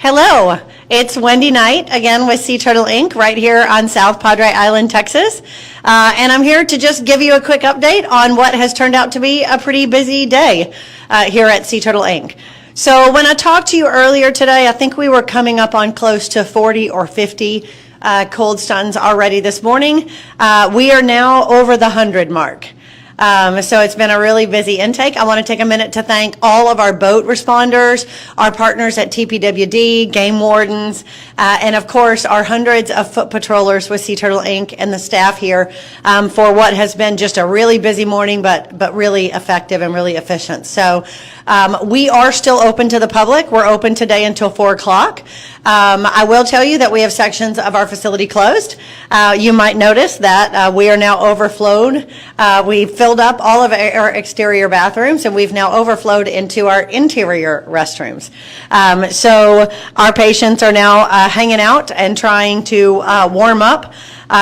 Hello, it's Wendy Knight again with Sea Turtle Inc. right here on South Padre Island, Texas. And I'm here to just give you a quick update on what has turned out to be a pretty busy day here at Sea Turtle Inc. So when I talked to you earlier today, I think we were coming up on close to 40 or 50 cold stuns already this morning. We are now over the 100 mark. So it's been a really busy intake. I want to take a minute to thank all of our boat responders, our partners at TPWD, game wardens, and of course our hundreds of foot patrollers with Sea Turtle Inc. and the staff here for what has been just a really busy morning, but really effective and really efficient. So we are still open to the public. We're open today until 4 o'clock. I will tell you that we have sections of our facility closed. You might notice that we are now overflowed. We filled up all of our exterior bathrooms, and we've now overflowed into our interior restrooms. So our patients are now hanging out and trying to warm up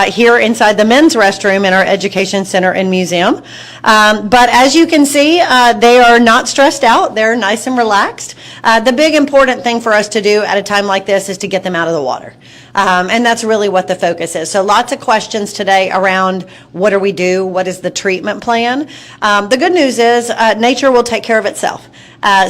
here inside the men's restroom in our education center and museum. But as you can see, they are not stressed out. They're nice and relaxed. The big important thing for us to do at a time like this is to get them out of the water. And that's really what the focus is. So lots of questions today around what do we do? What is the treatment plan? The good news is nature will take care of itself.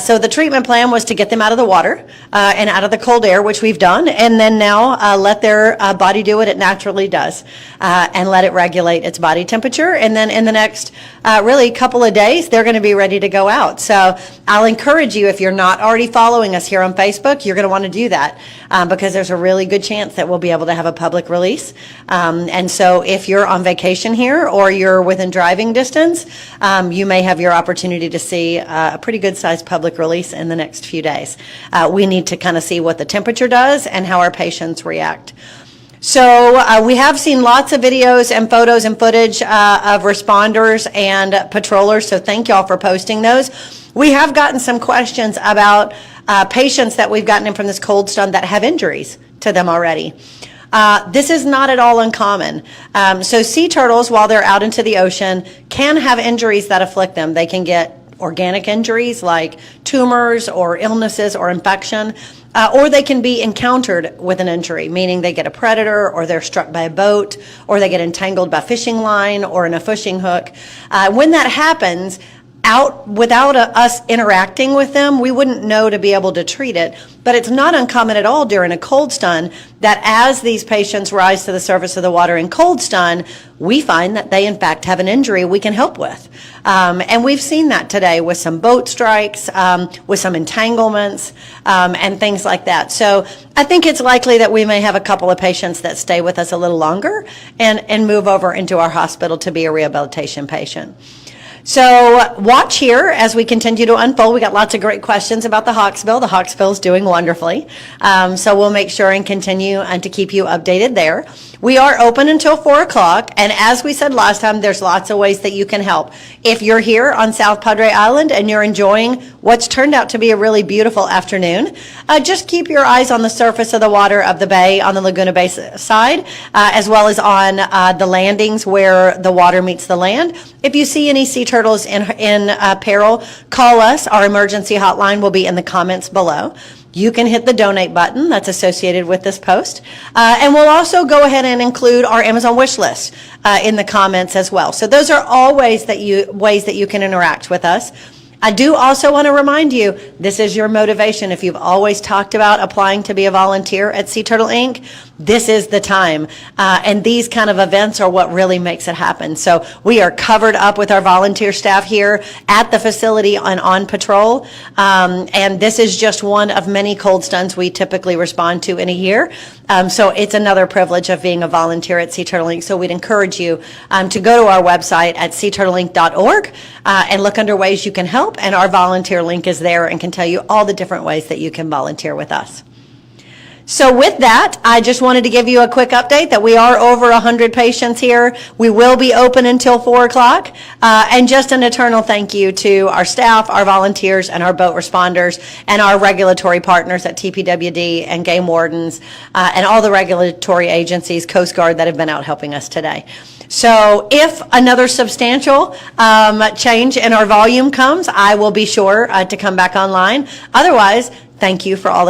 So the treatment plan was to get them out of the water and out of the cold air, which we've done, and then now let their body do what it naturally does and let it regulate its body temperature. And then in the next really couple of days, they're going to be ready to go out. So I'll encourage you, if you're not already following us here on Facebook, you're going to want to do that because there's a really good chance that we'll be able to have a public release. And so if you're on vacation here or you're within driving distance, you may have your opportunity to see a pretty good sized public release in the next few days. We need to kind of see what the temperature does and how our patients react. So we have seen lots of videos and photos and footage of responders and patrollers, so thank y'all for posting those. We have gotten some questions about patients that we've gotten in from this cold stun that have injuries to them already. This is not at all uncommon. So sea turtles, while they're out into the ocean, can have injuries that afflict them. They can get organic injuries like tumors or illnesses or infection, or they can be encountered with an injury, meaning they get a predator or they're struck by a boat or they get entangled by a fishing line or in a fishing hook. When that happens, without us interacting with them, we wouldn't know to be able to treat it. But it's not uncommon at all during a cold stun that as these patients rise to the surface of the water in cold stun, we find that they in fact have an injury we can help with. And we've seen that today with some boat strikes, with some entanglements, and things like that. So I think it's likely that we may have a couple of patients that stay with us a little longer and move over into our hospital to be a rehabilitation patient. So watch here as we continue to unfold. We got lots of great questions about the Hawksbill. The Hawksbill is doing wonderfully. So we'll make sure and continue and to keep you updated there. We are open until 4 o'clock. And as we said last time, there's lots of ways that you can help. If you're here on South Padre Island and you're enjoying what's turned out to be a really beautiful afternoon, just keep your eyes on the surface of the water of the bay on the Laguna Bay side, as well as on the landings where the water meets the land. If you see any sea turtles in peril, call us. Our emergency hotline will be in the comments below. You can hit the donate button that's associated with this post. And we'll also go ahead and include our Amazon wish list in the comments as well. So those are all ways that you can interact with us. I do also want to remind you, this is your motivation. If you've always talked about applying to be a volunteer at Sea Turtle Inc., this is the time. And these kind of events are what really makes it happen. So we are covered up with our volunteer staff here at the facility and on patrol. And this is just one of many cold stuns we typically respond to in a year. So it's another privilege of being a volunteer at Sea Turtle Inc. So we'd encourage you to go to our website at seaturtleinc.org and look under ways you can help. And our volunteer link is there and can tell you all the different ways that you can volunteer with us. So with that, I just wanted to give you a quick update that we are over 100 patients here. We will be open until 4 o'clock. And just an eternal thank you to our staff, our volunteers, and our boat responders, and our regulatory partners at TPWD and game wardens, and all the regulatory agencies, Coast Guard, that have been out helping us today. So if another substantial change in our volume comes, I will be sure to come back online. Otherwise, thank you for all the